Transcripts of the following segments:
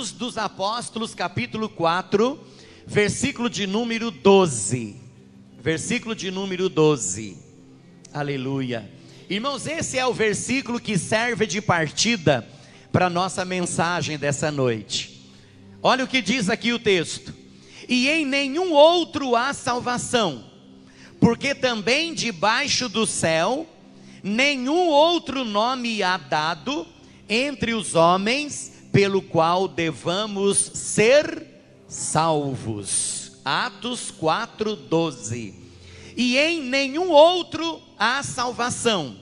Atos dos Apóstolos, capítulo 4, versículo de número 12. Versículo de número 12. Aleluia. Irmãos, esse é o versículo que serve de partida para a nossa mensagem dessa noite. Olha o que diz aqui o texto: e em nenhum outro há salvação, porque também debaixo do céu nenhum outro nome há dado entre os homens pelo qual devamos ser salvos. Atos 4:12. E em nenhum outro há salvação,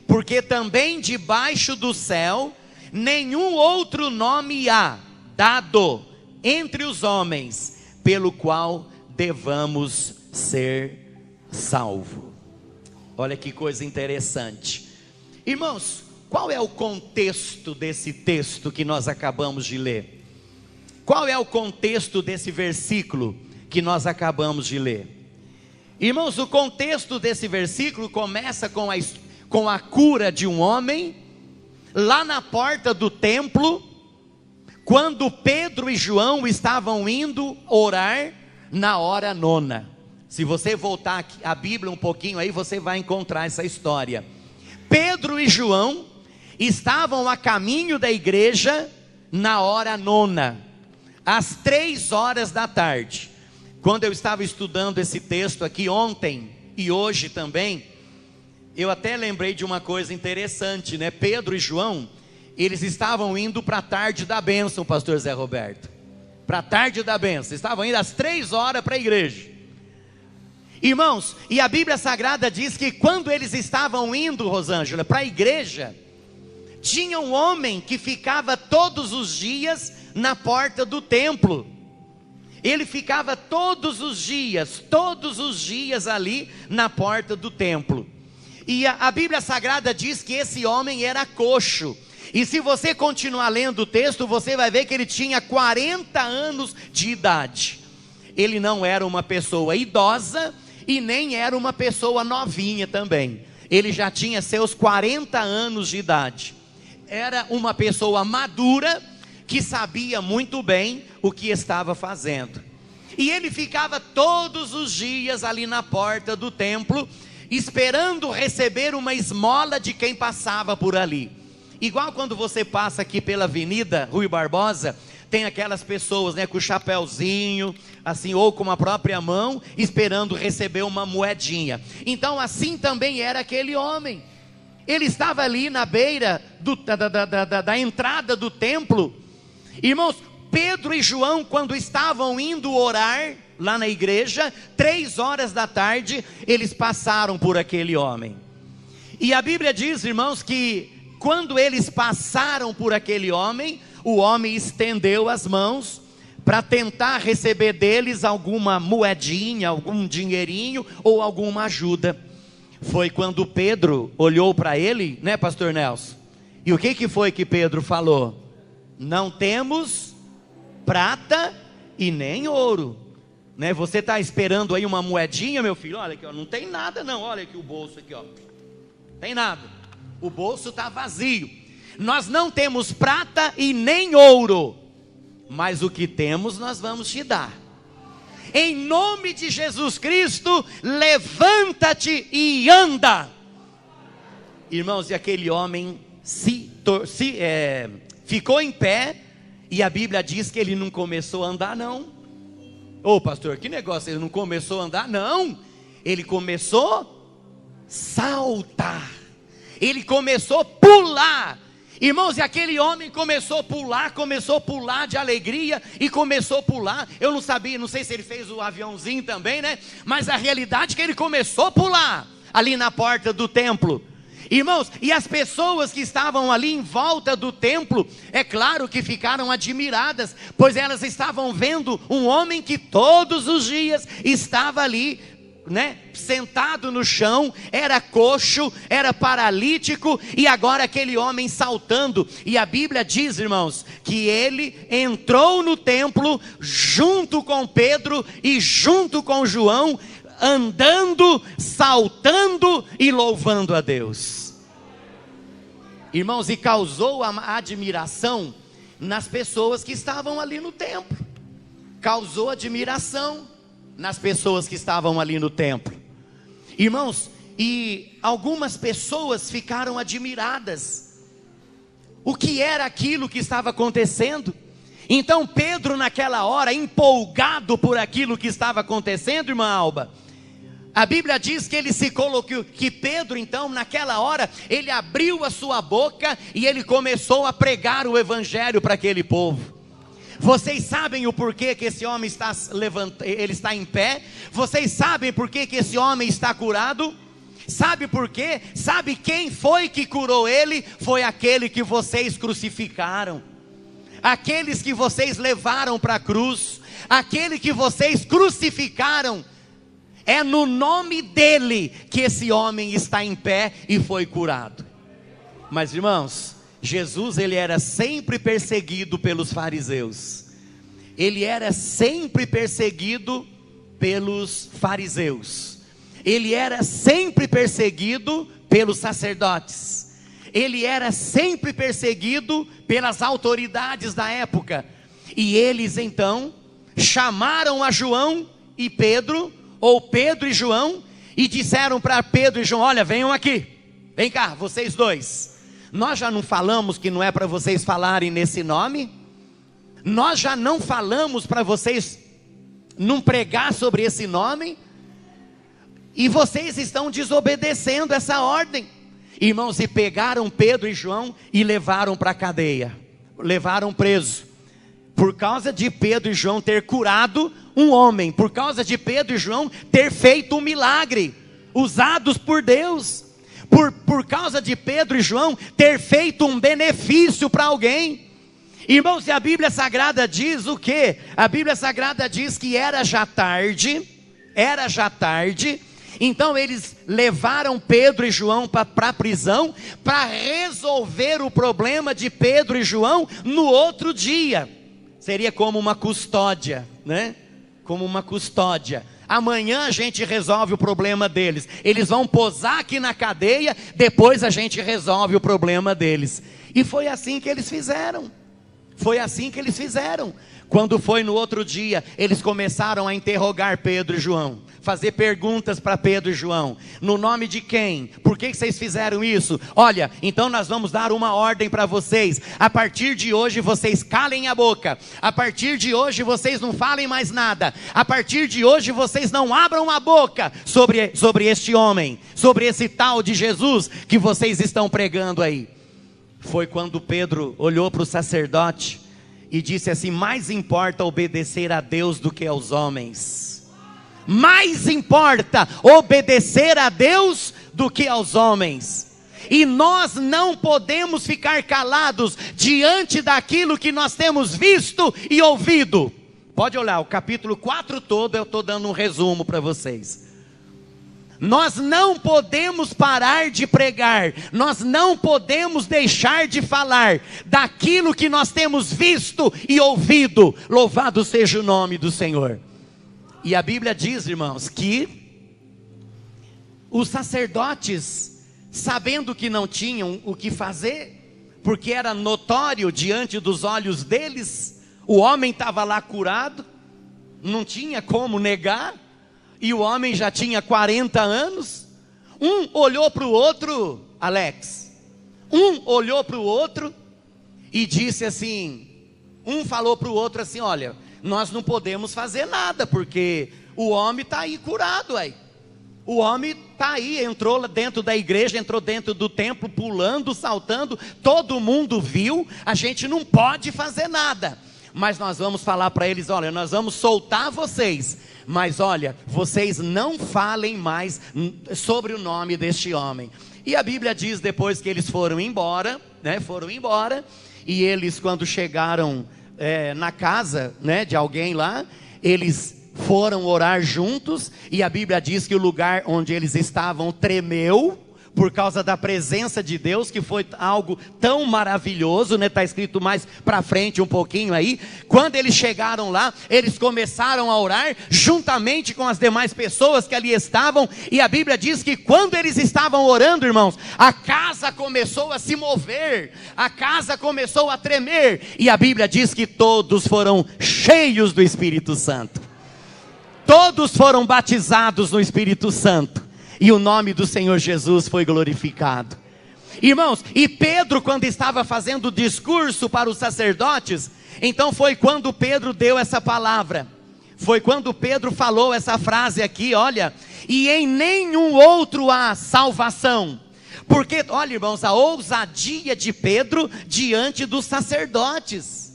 porque também debaixo do céu nenhum outro nome há dado entre os homens pelo qual devamos ser salvos. Olha que coisa interessante. Irmãos, qual é o contexto desse texto que nós acabamos de ler? Qual é o contexto desse versículo que nós acabamos de ler? Irmãos, o contexto desse versículo começa com a cura de um homem, lá na porta do templo, quando Pedro e João estavam indo orar na hora nona. Se você voltar a Bíblia um pouquinho aí, você vai encontrar essa história. Pedro e João estavam a caminho da igreja na hora nona, às 3 horas da tarde. Quando eu estava estudando esse texto aqui ontem e hoje também, eu até lembrei de uma coisa interessante, né? Pedro e João, eles estavam indo para a tarde da bênção, pastor Zé Roberto. Para a tarde da bênção, estavam indo às 3 horas para a igreja. Irmãos, e a Bíblia Sagrada diz que quando eles estavam indo, Rosângela, para a igreja, tinha um homem que ficava todos os dias na porta do templo. Ele ficava todos os dias ali na porta do templo. E a Bíblia Sagrada diz que esse homem era coxo. E se você continuar lendo o texto, você vai ver que ele tinha 40 anos de idade. Ele não era uma pessoa idosa e nem era uma pessoa novinha também. Ele já tinha seus 40 anos de idade. Era uma pessoa madura que sabia muito bem o que estava fazendo. E ele ficava todos os dias ali na porta do templo, esperando receber uma esmola de quem passava por ali. Igual quando você passa aqui pela Avenida Rui Barbosa, tem aquelas pessoas, né, com o chapéuzinho, assim, ou com a própria mão, esperando receber uma moedinha. Então assim também era aquele homem. Ele estava ali na beira da entrada do templo. Irmãos, Pedro e João, quando estavam indo orar lá na igreja, 3 horas da tarde, eles passaram por aquele homem. E a Bíblia diz, irmãos, que quando eles passaram por aquele homem, o homem estendeu as mãos para tentar receber deles alguma moedinha, algum dinheirinho ou alguma ajuda. Foi quando Pedro olhou para ele, né, pastor Nelson? E o que foi que Pedro falou? Não temos prata e nem ouro, né? Você está esperando aí uma moedinha, meu filho? Olha aqui, ó, não tem nada não. Olha aqui o bolso aqui, ó. Tem nada. O bolso está vazio. Nós não temos prata e nem ouro, mas o que temos nós vamos te dar. Em nome de Jesus Cristo, levanta-te e anda. Irmãos, e aquele homem ficou em pé, e a Bíblia diz que ele não começou a andar não. Ô pastor, que negócio, ele não começou a andar? Não, ele começou a saltar. Ele começou a pular. Irmãos, e aquele homem começou a pular de alegria, e começou a pular. Eu não sabia, não sei se ele fez o aviãozinho também, né? Mas a realidade é que ele começou a pular ali na porta do templo. Irmãos, e as pessoas que estavam ali em volta do templo, é claro que ficaram admiradas, pois elas estavam vendo um homem que todos os dias estava ali, né, sentado no chão, era coxo, era paralítico, e agora aquele homem saltando. E a Bíblia diz, irmãos, que ele entrou no templo junto com Pedro e junto com João, andando, saltando e louvando a Deus. Irmãos, e causou a admiração nas pessoas que estavam ali no templo. Causou admiração nas pessoas que estavam ali no templo. Irmãos, e algumas pessoas ficaram admiradas. O que era aquilo que estava acontecendo? Então Pedro, naquela hora, empolgado por aquilo que estava acontecendo, irmã Alba, a Bíblia diz que ele se colocou, que Pedro então naquela hora, ele abriu a sua boca e ele começou a pregar o evangelho para aquele povo. Vocês sabem o porquê que esse homem está ele está em pé? Vocês sabem por que esse homem está curado? Sabe por quê? Sabe quem foi que curou ele? Foi aquele que vocês crucificaram, aqueles que vocês levaram para a cruz, aquele que vocês crucificaram. É no nome dele que esse homem está em pé e foi curado. Mas irmãos, Jesus, ele era sempre perseguido pelos fariseus. Ele era sempre perseguido pelos fariseus. Ele era sempre perseguido pelos sacerdotes. Ele era sempre perseguido pelas autoridades da época. E eles então chamaram a João e Pedro, ou Pedro e João, e disseram para Pedro e João: olha, venham aqui, vem cá, vocês dois. Nós já não falamos que não é para vocês falarem nesse nome? Nós já não falamos para vocês não pregar sobre esse nome? E vocês estão desobedecendo essa ordem. Irmãos, e pegaram Pedro e João e levaram para a cadeia, levaram preso, por causa de Pedro e João ter curado um homem, por causa de Pedro e João ter feito um milagre, usados por Deus, por causa de Pedro e João ter feito um benefício para alguém. Irmãos, e a Bíblia Sagrada diz o quê? A Bíblia Sagrada diz que era já tarde, então eles levaram Pedro e João para a prisão, para resolver o problema de Pedro e João no outro dia. Seria como uma custódia, né? Como uma custódia. Amanhã a gente resolve o problema deles. Eles vão posar aqui na cadeia, depois a gente resolve o problema deles. E foi assim que eles fizeram. Quando foi no outro dia, eles começaram a interrogar Pedro e João, fazer perguntas para Pedro e João. No nome de quem? Por que vocês fizeram isso? Olha, então nós vamos dar uma ordem para vocês. A partir de hoje vocês calem a boca. A partir de hoje vocês não falem mais nada. A partir de hoje vocês não abram a boca sobre este homem, sobre esse tal de Jesus que vocês estão pregando aí. Foi quando Pedro olhou para o sacerdote e disse assim: mais importa obedecer a Deus do que aos homens. Mais importa obedecer a Deus do que aos homens. E nós não podemos ficar calados diante daquilo que nós temos visto e ouvido. Pode olhar, o capítulo 4 todo eu estou dando um resumo para vocês. Nós não podemos parar de pregar, nós não podemos deixar de falar daquilo que nós temos visto e ouvido. Louvado seja o nome do Senhor. E a Bíblia diz, irmãos, que os sacerdotes, sabendo que não tinham o que fazer, porque era notório diante dos olhos deles, o homem estava lá curado, não tinha como negar. E o homem já tinha 40 anos. Um olhou para o outro, Alex. Um olhou para o outro e disse assim. Um falou para o outro assim: olha, nós não podemos fazer nada, porque o homem está aí curado aí. O homem está aí, entrou lá dentro da igreja, entrou dentro do templo, pulando, saltando. Todo mundo viu, a gente não pode fazer nada. Mas nós vamos falar para eles: olha, nós vamos soltar vocês, mas olha, vocês não falem mais sobre o nome deste homem. E a Bíblia diz depois que eles foram embora, né? E eles, quando chegaram na casa, né, de alguém lá, eles foram orar juntos. E a Bíblia diz que o lugar onde eles estavam tremeu, por causa da presença de Deus, que foi algo tão maravilhoso, né? Está escrito mais para frente um pouquinho aí. Quando eles chegaram lá, eles começaram a orar, juntamente com as demais pessoas que ali estavam, e a Bíblia diz que quando eles estavam orando, irmãos, a casa começou a se mover, a casa começou a tremer, e a Bíblia diz que todos foram cheios do Espírito Santo, todos foram batizados no Espírito Santo, e o nome do Senhor Jesus foi glorificado. Irmãos, e Pedro, quando estava fazendo o discurso para os sacerdotes, então foi quando Pedro deu essa palavra, foi quando Pedro falou essa frase aqui, olha: e em nenhum outro há salvação. Porque, olha, irmãos, a ousadia de Pedro diante dos sacerdotes,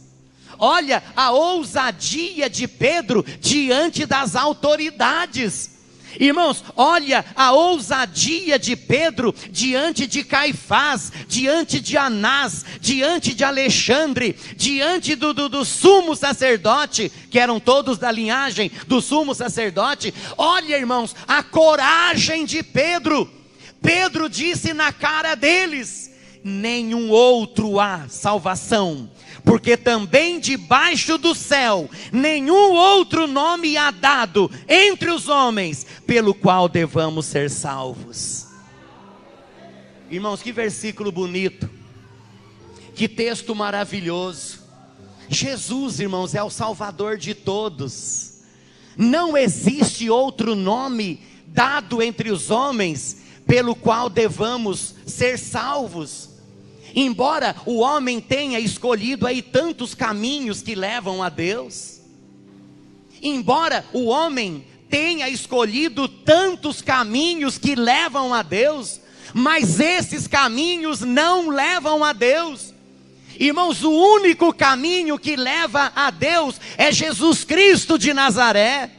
olha a ousadia de Pedro diante das autoridades. Irmãos, olha a ousadia de Pedro diante de Caifás, diante de Anás, diante de Alexandre, diante do sumo sacerdote, que eram todos da linhagem do sumo sacerdote. Olha, irmãos, a coragem de Pedro. Pedro disse na cara deles: nenhum outro há salvação, porque também debaixo do céu nenhum outro nome há dado entre os homens, pelo qual devamos ser salvos. Irmãos, que versículo bonito, que texto maravilhoso. Jesus, irmãos, é o Salvador de todos. Não existe outro nome dado entre os homens pelo qual devamos ser salvos. Embora o homem tenha escolhido aí tantos caminhos que levam a Deus, embora o homem tenha escolhido tantos caminhos que levam a Deus, mas esses caminhos não levam a Deus. Irmãos, o único caminho que leva a Deus é Jesus Cristo de Nazaré.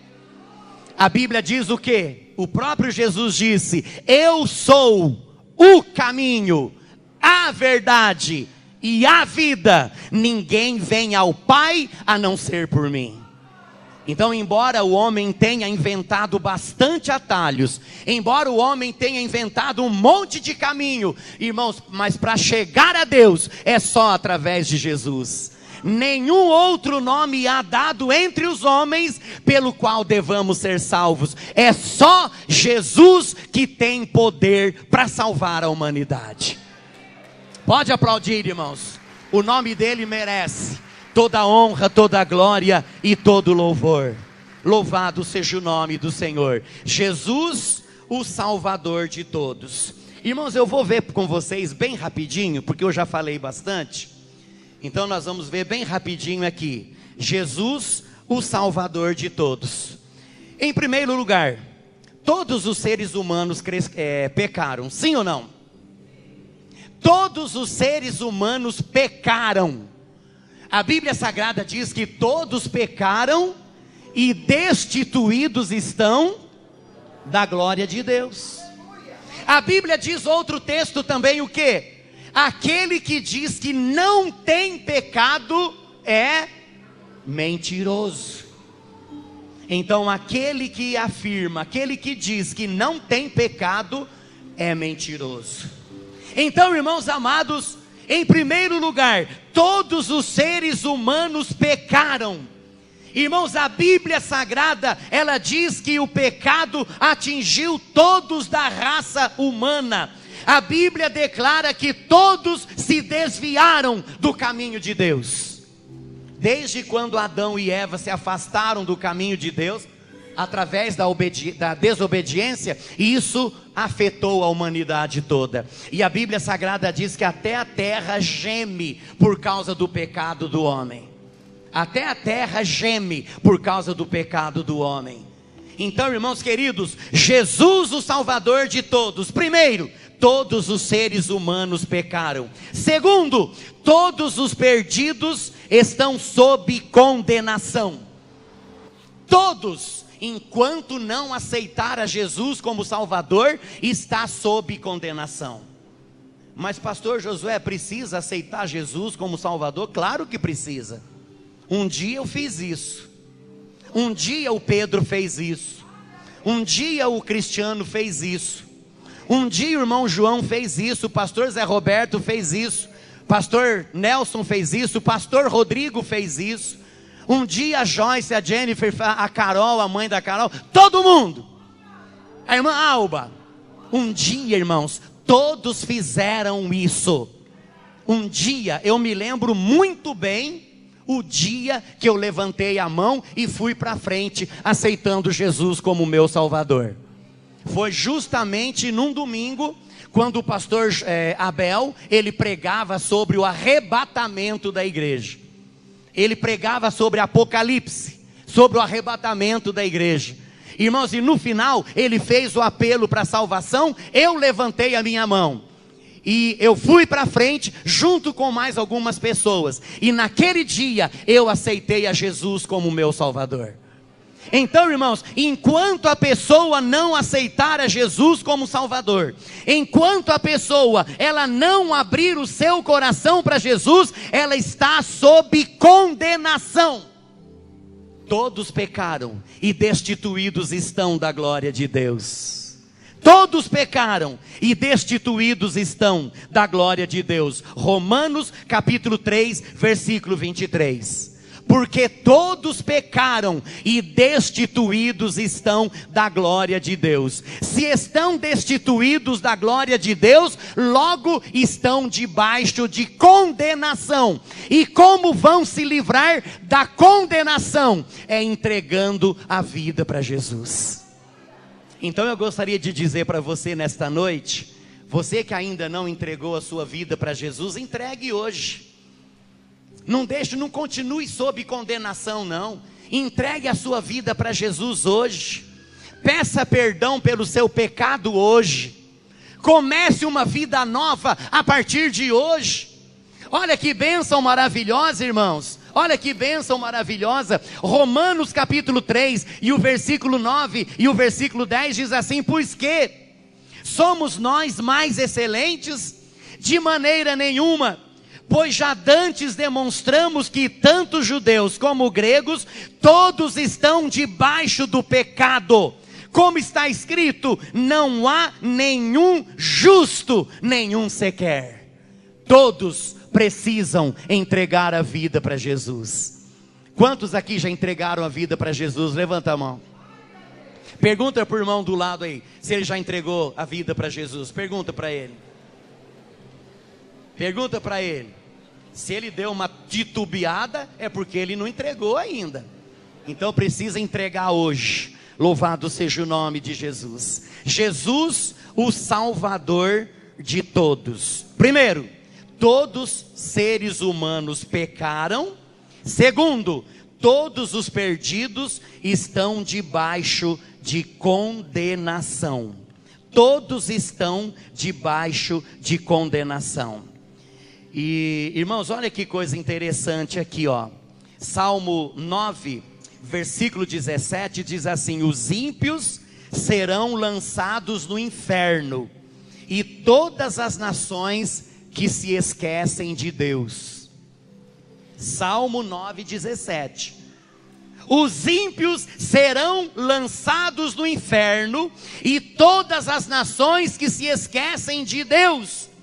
A Bíblia diz o quê? O próprio Jesus disse: eu sou o caminho, a verdade e a vida, ninguém vem ao Pai a não ser por mim. Então, embora o homem tenha inventado bastante atalhos, embora o homem tenha inventado um monte de caminho, irmãos, mas para chegar a Deus é só através de Jesus. Nenhum outro nome há dado entre os homens pelo qual devamos ser salvos. É só Jesus que tem poder para salvar a humanidade. Pode aplaudir, irmãos. O nome dele merece toda a honra, toda a glória e todo o louvor. Louvado seja o nome do Senhor. Jesus, o Salvador de todos. Irmãos, eu vou ver com vocês bem rapidinho, porque eu já falei bastante. Então nós vamos ver bem rapidinho aqui. Jesus, o Salvador de todos. Em primeiro lugar, todos os seres humanos pecaram, sim ou não? Todos os seres humanos pecaram. A Bíblia Sagrada diz que todos pecaram e destituídos estão da glória de Deus. A Bíblia diz outro texto também o quê? Aquele que diz que não tem pecado é mentiroso. Então aquele que afirma, aquele que diz que não tem pecado é mentiroso. Então, irmãos amados, em primeiro lugar, todos os seres humanos pecaram. Irmãos, a Bíblia Sagrada, ela diz que o pecado atingiu todos da raça humana. A Bíblia declara que todos se desviaram do caminho de Deus. Desde quando Adão e Eva se afastaram do caminho de Deus, através da desobediência, isso afetou a humanidade toda. E a Bíblia Sagrada diz que até a terra geme por causa do pecado do homem. Até a terra geme por causa do pecado do homem. Então, irmãos queridos, Jesus, o Salvador de todos. Primeiro, todos os seres humanos pecaram. Segundo, todos os perdidos estão sob condenação. Todos, enquanto não aceitar a Jesus como Salvador, está sob condenação. Mas pastor Josué, precisa aceitar Jesus como Salvador? Claro que precisa. Um dia eu fiz isso. Um dia o Pedro fez isso. Um dia o Cristiano fez isso. Um dia o irmão João fez isso, o pastor Zé Roberto fez isso, o pastor Nelson fez isso, o pastor Rodrigo fez isso. Um dia a Joyce, a Jennifer, a Carol, a mãe da Carol, todo mundo. A irmã Alba. Um dia, irmãos, todos fizeram isso. Um dia, eu me lembro muito bem, o dia que eu levantei a mão e fui para frente, aceitando Jesus como meu Salvador. Foi justamente num domingo, quando o pastor Abel, ele pregava sobre o arrebatamento da igreja. Ele pregava sobre Apocalipse, sobre o arrebatamento da igreja. Irmãos, e no final, ele fez o apelo para a salvação, eu levantei a minha mão. E eu fui para frente, junto com mais algumas pessoas. E naquele dia, eu aceitei a Jesus como meu Salvador. Então, irmãos, enquanto a pessoa não aceitar a Jesus como Salvador, enquanto a pessoa, ela não abrir o seu coração para Jesus, ela está sob condenação. Todos pecaram e destituídos estão da glória de Deus. Todos pecaram e destituídos estão da glória de Deus. Romanos capítulo 3, versículo 23. Porque todos pecaram e destituídos estão da glória de Deus. Se estão destituídos da glória de Deus, logo estão debaixo de condenação. E como vão se livrar da condenação? É entregando a vida para Jesus. Então eu gostaria de dizer para você nesta noite, você que ainda não entregou a sua vida para Jesus, entregue hoje. Não deixe, não continue sob condenação não. Entregue a sua vida para Jesus hoje. Peça perdão pelo seu pecado hoje. Comece uma vida nova a partir de hoje. Olha que bênção maravilhosa, irmãos. Olha que bênção maravilhosa. Romanos capítulo 3 e o versículo 9 e o versículo 10 diz assim: pois que somos nós mais excelentes? De maneira nenhuma, pois já dantes demonstramos que tanto judeus como gregos, todos estão debaixo do pecado. Como está escrito, não há nenhum justo, nenhum sequer. Todos precisam entregar a vida para Jesus. Quantos aqui já entregaram a vida para Jesus? Levanta a mão. Pergunta para o irmão do lado aí, se ele já entregou a vida para Jesus. Pergunta para ele. Pergunta para ele. Se ele deu uma titubeada, é porque ele não entregou ainda. Então precisa entregar hoje. Louvado seja o nome de Jesus. Jesus, o Salvador de todos. Primeiro, todos seres humanos pecaram. Segundo, todos os perdidos estão debaixo de condenação. Todos estão debaixo de condenação. E, irmãos, olha que coisa interessante aqui, ó. Salmo 9, versículo 17 diz assim: os ímpios serão lançados no inferno, e todas as nações que se esquecem de Deus. Salmo 9, 17. Os ímpios serão lançados no inferno, e todas as nações que se esquecem de Deus.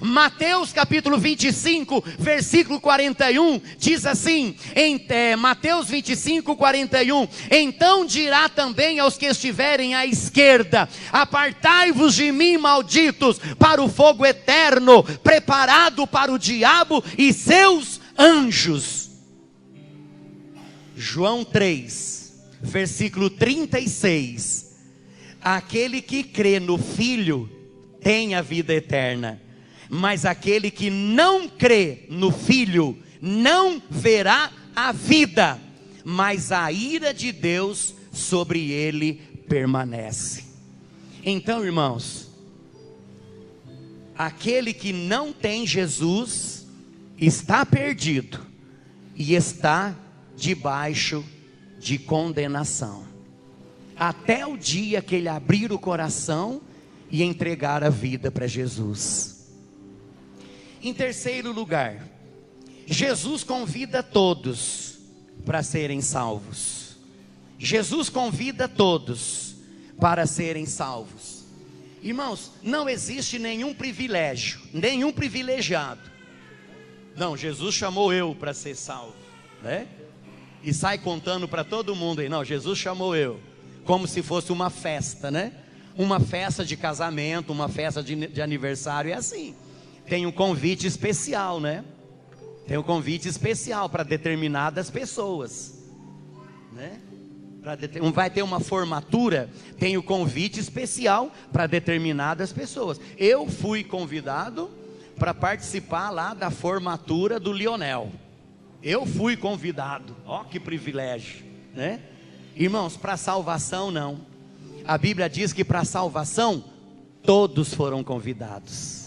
Mateus capítulo 25, versículo 41, diz assim, Mateus 25, 41, então dirá também aos que estiverem à esquerda: apartai-vos de mim, malditos, para o fogo eterno, preparado para o diabo e seus anjos. João 3, versículo 36, aquele que crê no Filho tem a vida eterna, mas aquele que não crê no Filho não verá a vida, mas a ira de Deus sobre ele permanece. Então, irmãos, aquele que não tem Jesus está perdido e está debaixo de condenação, até o dia que ele abrir o coração e entregar a vida para Jesus. Em terceiro lugar, Jesus convida todos para serem salvos. Jesus convida todos para serem salvos. Irmãos, não existe nenhum privilégio, nenhum privilegiado. Não, Jesus chamou eu para ser salvo, né? E sai contando para todo mundo aí, não, Jesus chamou eu, como se fosse uma festa, né? Uma festa de casamento, uma festa de aniversário, é assim. Tem um convite especial, né? Tem um convite especial para determinadas pessoas, né? Vai ter uma formatura, tem o convite especial para determinadas pessoas. Eu fui convidado para participar lá da formatura do Lionel. Eu fui convidado, ó que privilégio, né? Irmãos, para salvação não. A Bíblia diz que para salvação todos foram convidados.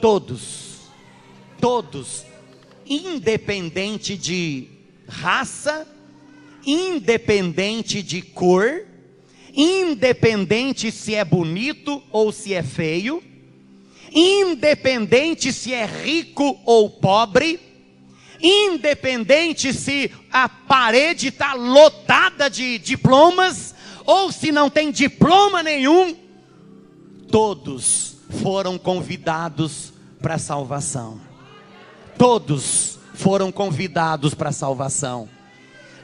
Todos, independente de raça, independente de cor, independente se é bonito ou se é feio, independente se é rico ou pobre, independente se a parede está lotada de diplomas ou se não tem diploma nenhum, todos foram convidados para a salvação. Todos foram convidados para a salvação.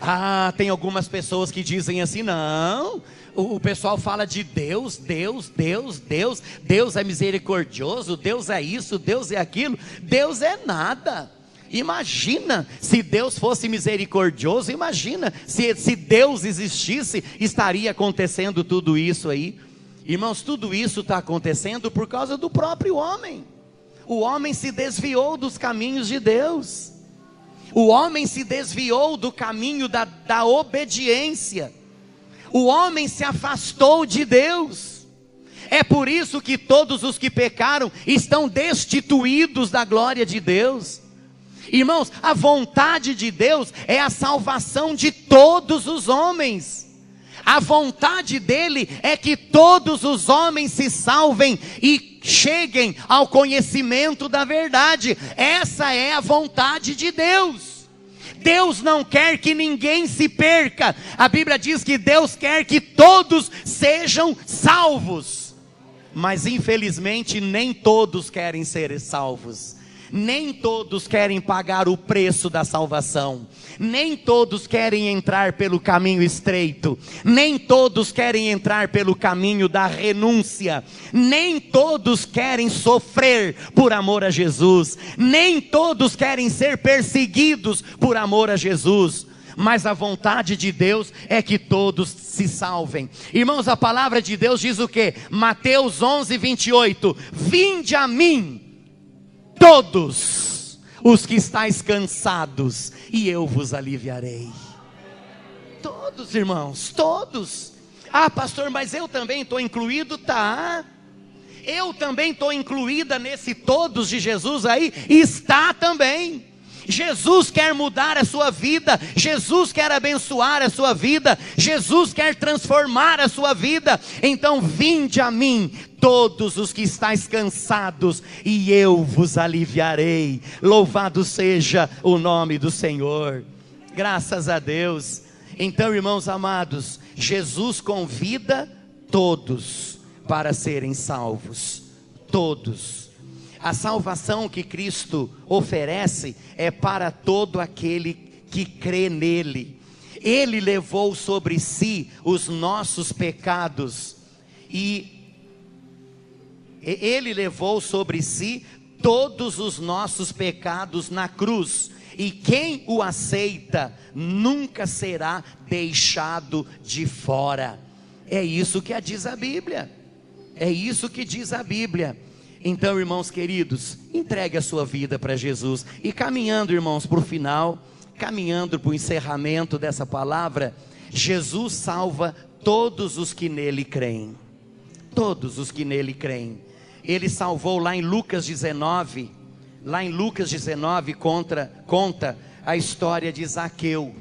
Ah, tem algumas pessoas que dizem assim, não, o pessoal fala de Deus, Deus é misericordioso, Deus é isso, Deus é aquilo. Deus é nada. Imagina se Deus fosse misericordioso, imagina se Deus existisse, estaria acontecendo tudo isso aí. Irmãos, tudo isso está acontecendo por causa do próprio homem. O homem se desviou dos caminhos de Deus. O homem se desviou do caminho da obediência. O homem se afastou de Deus. É por isso que todos os que pecaram estão destituídos da glória de Deus. Irmãos, a vontade de Deus é a salvação de todos os homens. A vontade dele é que todos os homens se salvem e cheguem ao conhecimento da verdade. Essa é a vontade de Deus. Deus não quer que ninguém se perca. A Bíblia diz que Deus quer que todos sejam salvos. Mas infelizmente nem todos querem ser salvos. Nem todos querem pagar o preço da salvação. Nem todos querem entrar pelo caminho estreito. Nem todos querem entrar pelo caminho da renúncia. Nem todos querem sofrer por amor a Jesus. Nem todos querem ser perseguidos por amor a Jesus. Mas a vontade de Deus é que todos se salvem. Irmãos, a palavra de Deus diz o quê? Mateus 11:28. Vinde a mim todos os que estáis cansados, e eu vos aliviarei. Todos, irmãos, todos. Ah, pastor, mas eu também estou incluído? Tá. Eu também estou incluída nesse todos de Jesus aí? Está também. Jesus quer mudar a sua vida, Jesus quer abençoar a sua vida, Jesus quer transformar a sua vida. Então vinde a mim todos os que estáis cansados, e eu vos aliviarei. Louvado seja o nome do Senhor. Graças a Deus. Então, irmãos amados, Jesus convida todos para serem salvos. Todos. A salvação que Cristo oferece é para todo aquele que crê nele. Ele levou sobre si os nossos pecados e ele levou sobre si todos os nossos pecados na cruz. E quem o aceita nunca será deixado de fora. É isso que diz a Bíblia. É isso que diz a Bíblia. Então, irmãos queridos, entregue a sua vida para Jesus. E caminhando, irmãos, para o final, caminhando para o encerramento dessa palavra, Jesus salva todos os que nele creem. Todos os que nele creem. Ele salvou lá em Lucas 19. Lá em Lucas 19 conta a história de Zaqueu.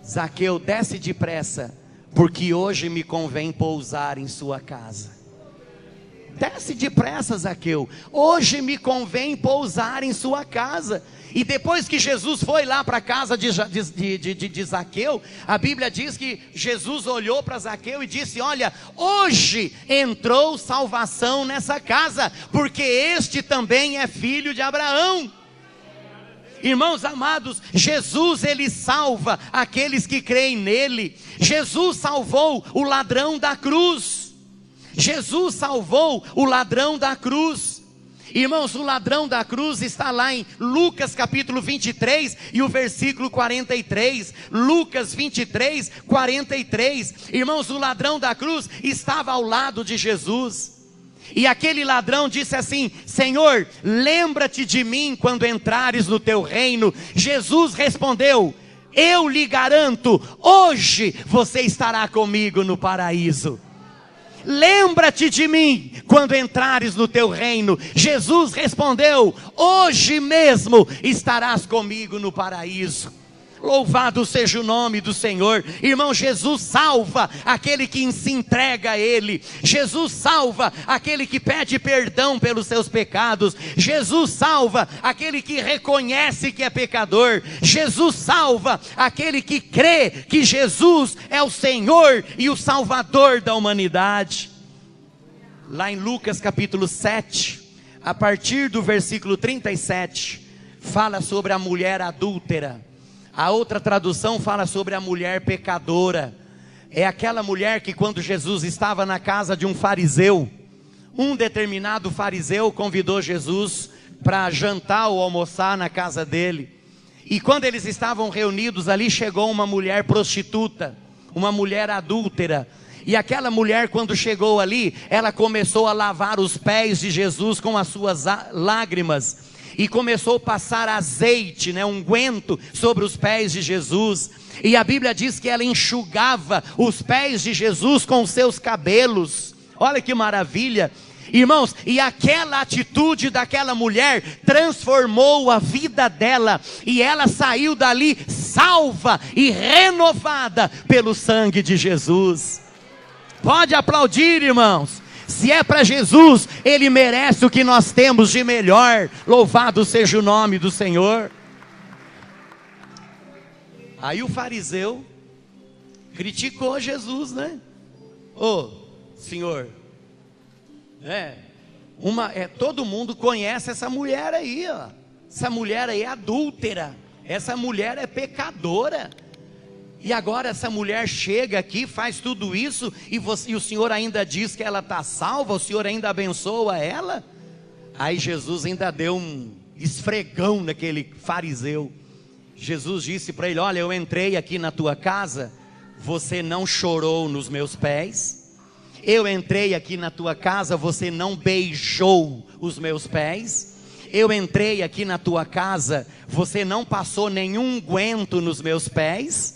Zaqueu, desce depressa, porque hoje me convém pousar em sua casa. desce depressa, Zaqueu, hoje me convém pousar em sua casa. E depois que Jesus foi lá para a casa de Zaqueu, a Bíblia diz que Jesus olhou para Zaqueu e disse: olha, hoje entrou salvação nessa casa, porque este também é filho de Abraão. Irmãos amados, Jesus, ele salva aqueles que creem nele. Jesus salvou o ladrão da cruz. Jesus salvou o ladrão da cruz. Irmãos, o ladrão da cruz está lá em Lucas capítulo 23 e o versículo 43. Lucas 23, 43. Irmãos, o ladrão da cruz estava ao lado de Jesus. E aquele ladrão disse assim: Senhor, lembra-te de mim quando entrares no teu reino. Jesus respondeu: eu lhe garanto, hoje você estará comigo no paraíso. Lembra-te de mim quando entrares no teu reino. Jesus respondeu: hoje mesmo estarás comigo no paraíso. Louvado seja o nome do Senhor. Irmão, Jesus salva aquele que se entrega a Ele. Jesus salva aquele que pede perdão pelos seus pecados. Jesus salva aquele que reconhece que é pecador. Jesus salva aquele que crê que Jesus é o Senhor e o Salvador da humanidade. Lá em Lucas capítulo 7, a partir do versículo 37, fala sobre a mulher adúltera. A outra tradução fala sobre a mulher pecadora. É aquela mulher que, quando Jesus estava na casa de um fariseu, um determinado fariseu convidou Jesus para jantar ou almoçar na casa dele. E quando eles estavam reunidos ali, chegou uma mulher prostituta, uma mulher adúltera. E aquela mulher, quando chegou ali, ela começou a lavar os pés de Jesus com as suas lágrimas. E começou a passar azeite, unguento sobre os pés de Jesus. E a Bíblia diz que ela enxugava os pés de Jesus com os seus cabelos. Olha que maravilha. Irmãos, e aquela atitude daquela mulher transformou a vida dela. E ela saiu dali salva e renovada pelo sangue de Jesus. Pode aplaudir, irmãos. Se é para Jesus, Ele merece o que nós temos de melhor. Louvado seja o nome do Senhor. Aí o fariseu criticou Jesus, Senhor, todo mundo conhece essa mulher aí, ó. Essa mulher aí é adúltera. Essa mulher é pecadora. E agora essa mulher chega aqui, faz tudo isso, e o Senhor ainda diz que ela está salva, o Senhor ainda abençoa ela? Aí Jesus ainda deu um esfregão naquele fariseu. Jesus disse para ele: olha, eu entrei aqui na tua casa, você não chorou nos meus pés. Eu entrei aqui na tua casa, você não beijou os meus pés. Eu entrei aqui na tua casa, você não passou nenhum unguento nos meus pés.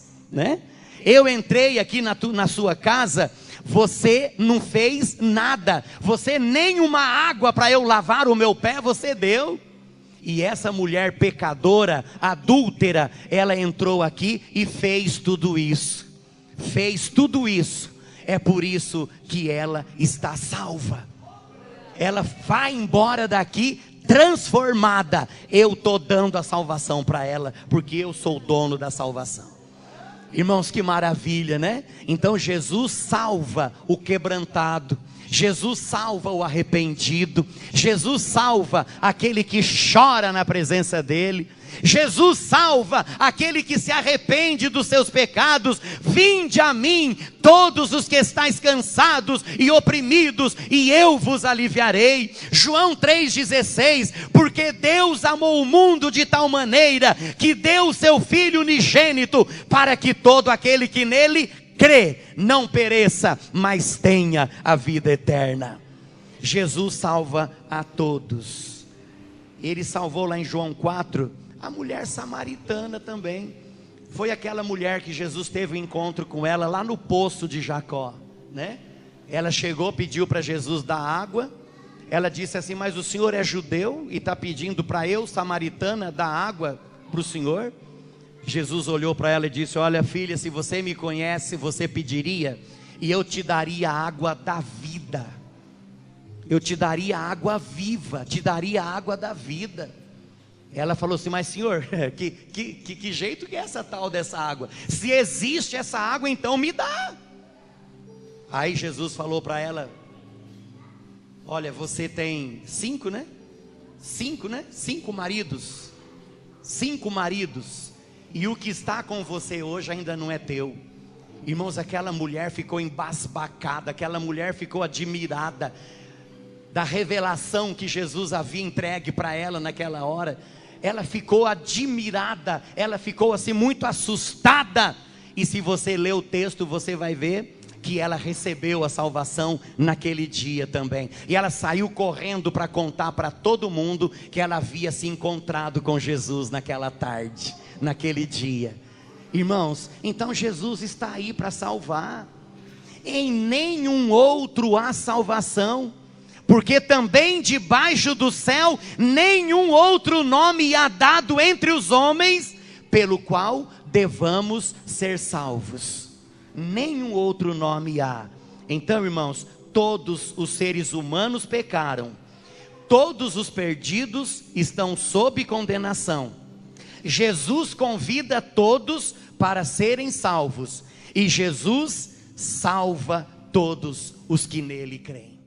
Eu entrei aqui na sua casa, você não fez nada, você nem uma água para eu lavar o meu pé você deu. E essa mulher pecadora, adúltera, ela entrou aqui e fez tudo isso. É por isso que ela está salva. Ela vai embora daqui transformada. Eu estou dando a salvação para ela, porque eu sou o dono da salvação. Irmãos, que maravilha, Então Jesus salva o quebrantado, Jesus salva o arrependido, Jesus salva aquele que chora na presença dele, Jesus salva aquele que se arrepende dos seus pecados. Vinde a mim, todos os que estáis cansados e oprimidos, e eu vos aliviarei. João 3,16, porque Deus amou o mundo de tal maneira, que deu o seu Filho unigênito, para que todo aquele que nele crê, não pereça, mas tenha a vida eterna. Jesus salva a todos. Ele salvou lá em João 4, a mulher samaritana também. Foi aquela mulher que Jesus teve um encontro com ela lá no poço de Jacó, Ela chegou, pediu para Jesus dar água. Ela disse assim: mas o senhor é judeu e está pedindo para eu, samaritana, dar água para o senhor? Jesus olhou para ela e disse: olha, filha, se você me conhece, você pediria, e eu te daria a água da vida. eu te daria água viva, te daria água da vida. Ela falou assim: mas senhor, que jeito que é essa tal dessa água? Se existe essa água, então me dá. Aí Jesus falou para ela: olha, você tem 5, né? 5 maridos. 5 maridos. E o que está com você hoje ainda não é teu. Irmãos, aquela mulher ficou embasbacada, aquela mulher ficou admirada da revelação que Jesus havia entregue para ela naquela hora. Ela ficou admirada, ela ficou assim muito assustada. E se você ler o texto, você vai ver que ela recebeu a salvação naquele dia também. E ela saiu correndo para contar para todo mundo que ela havia se encontrado com Jesus naquela tarde, naquele dia. Irmãos, então Jesus está aí para salvar. Em nenhum outro há salvação, porque também debaixo do céu nenhum outro nome há dado entre os homens pelo qual devamos ser salvos. Nenhum outro nome há. Então, irmãos, todos os seres humanos pecaram, todos os perdidos estão sob condenação. Jesus convida todos para serem salvos, e Jesus salva todos os que nele creem.